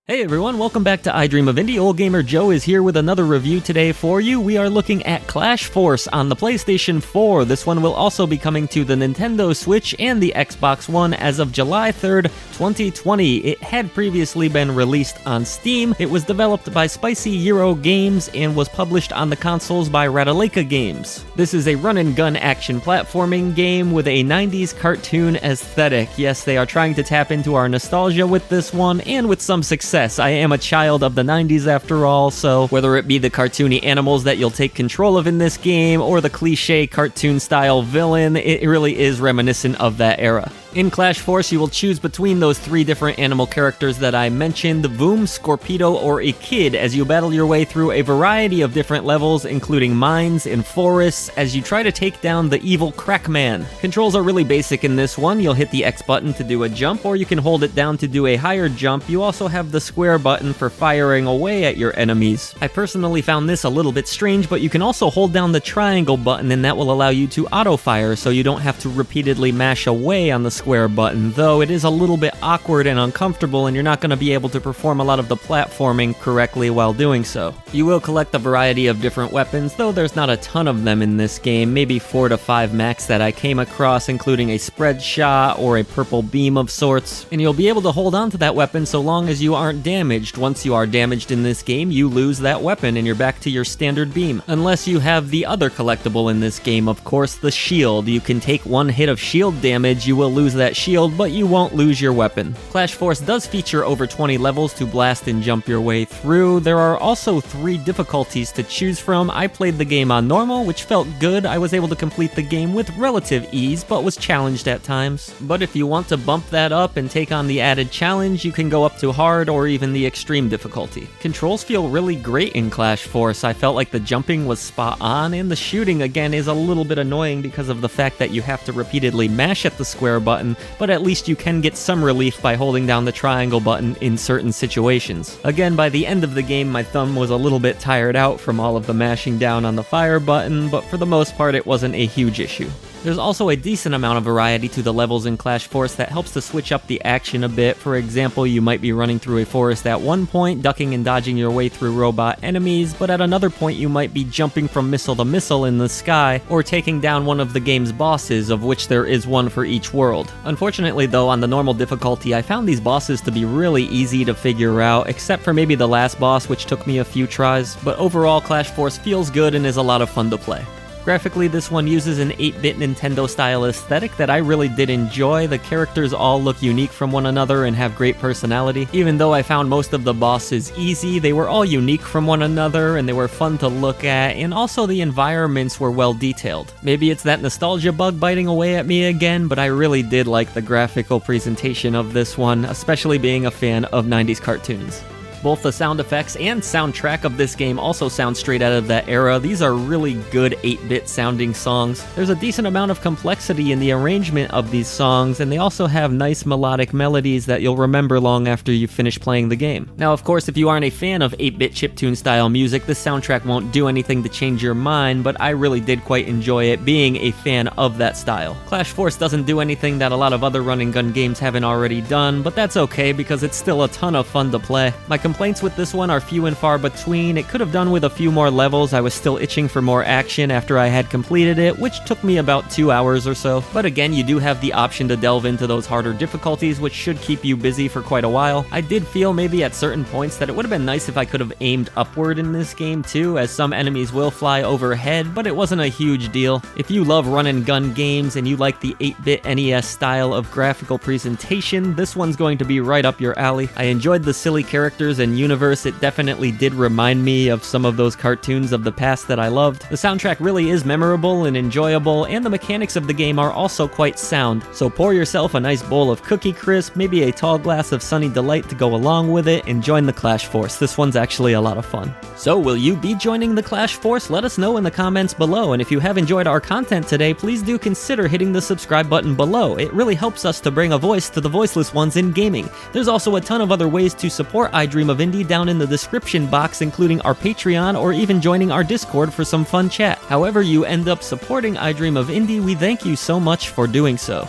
Hey everyone, welcome back to I Dream of Indie. Ole Gamer Joe is here with another review today for you. We are looking at Clash Force on the PlayStation 4. This one will also be coming to the Nintendo Switch and the Xbox One as of July 3rd, 2020. It had previously been released on Steam. It was developed by Spicy Euro Games and was published on the consoles by Radaleka Games. This is a run-and-gun action platforming game with a 90s cartoon aesthetic. Yes, they are trying to tap into our nostalgia with this one, and with some success. I am a child of the 90s after all, so whether it be the cartoony animals that you'll take control of in this game, or the cliche cartoon-style villain, it really is reminiscent of that era. In Clash Force, you will choose between those three different animal characters that I mentioned, Voom, Scorpido, or Echid, as you battle your way through a variety of different levels, including mines and forests, as you try to take down the Evil Crackman. Controls are really basic in this one. You'll hit the X button to do a jump, or you can hold it down to do a higher jump. You also have the square button for firing away at your enemies. I personally found this a little bit strange, but you can also hold down the triangle button, and that will allow you to auto-fire, so you don't have to repeatedly mash away on the square button, though it is a little bit awkward and uncomfortable, and you're not going to be able to perform a lot of the platforming correctly while doing so. You will collect a variety of different weapons, though there's not a ton of them in this game, maybe 4 to 5 max that I came across, including a spread shot or a purple beam of sorts, and you'll be able to hold on to that weapon so long as you aren't damaged. Once you are damaged in this game, you lose that weapon and you're back to your standard beam. Unless you have the other collectible in this game, of course, the shield. You can take one hit of shield damage, you will lose that shield, but you won't lose your weapon. Clash Force does feature over 20 levels to blast and jump your way through. There are also 3 difficulties to choose from. I played the game on normal, which felt good. I was able to complete the game with relative ease, but was challenged at times. But if you want to bump that up and take on the added challenge, you can go up to hard or even the extreme difficulty. Controls feel really great in Clash Force. I felt like the jumping was spot on, and the shooting again is a little bit annoying because of the fact that you have to repeatedly mash at the square button, but at least you can get some relief by holding down the triangle button in certain situations. Again, by the end of the game, my thumb was a little bit tired out from all of the mashing down on the fire button, but for the most part it wasn't a huge issue. There's also a decent amount of variety to the levels in Clash Force that helps to switch up the action a bit. For example, you might be running through a forest at one point, ducking and dodging your way through robot enemies, but at another point you might be jumping from missile to missile in the sky, or taking down one of the game's bosses, of which there is one for each world. Unfortunately though, on the normal difficulty, I found these bosses to be really easy to figure out, except for maybe the last boss, which took me a few tries, but overall Clash Force feels good and is a lot of fun to play. Graphically, this one uses an 8-bit Nintendo-style aesthetic that I really did enjoy. The characters all look unique from one another and have great personality. Even though I found most of the bosses easy, they were all unique from one another and they were fun to look at, and also the environments were well detailed. Maybe it's that nostalgia bug biting away at me again, but I really did like the graphical presentation of this one, especially being a fan of 90s cartoons. Both the sound effects and soundtrack of this game also sound straight out of that era. These are really good 8-bit sounding songs. There's a decent amount of complexity in the arrangement of these songs, and they also have nice melodic melodies that you'll remember long after you finish playing the game. Now, of course, if you aren't a fan of 8-bit chiptune style music, this soundtrack won't do anything to change your mind, but I really did quite enjoy it, being a fan of that style. Clash Force doesn't do anything that a lot of other run-and-gun games haven't already done, but that's okay because it's still a ton of fun to play. My complaints with this one are few and far between. It could have done with a few more levels. I was still itching for more action after I had completed it, which took me about 2 hours or so. But again, you do have the option to delve into those harder difficulties, which should keep you busy for quite a while. I did feel maybe at certain points that it would have been nice if I could have aimed upward in this game too, as some enemies will fly overhead, but it wasn't a huge deal. If you love run and gun games and you like the 8-bit NES style of graphical presentation, this one's going to be right up your alley. I enjoyed the silly characters and universe. It definitely did remind me of some of those cartoons of the past that I loved. The soundtrack really is memorable and enjoyable, and the mechanics of the game are also quite sound. So pour yourself a nice bowl of Cookie Crisp, maybe a tall glass of Sunny Delight to go along with it, and join the Clash Force. This one's actually a lot of fun. So will you be joining the Clash Force? Let us know in the comments below, and if you have enjoyed our content today, please do consider hitting the subscribe button below. It really helps us to bring a voice to the voiceless ones in gaming. There's also a ton of other ways to support I Dream of Indie down in the description box, including our Patreon or even joining our Discord for some fun chat. However you end up supporting I Dream of Indie, we thank you so much for doing so.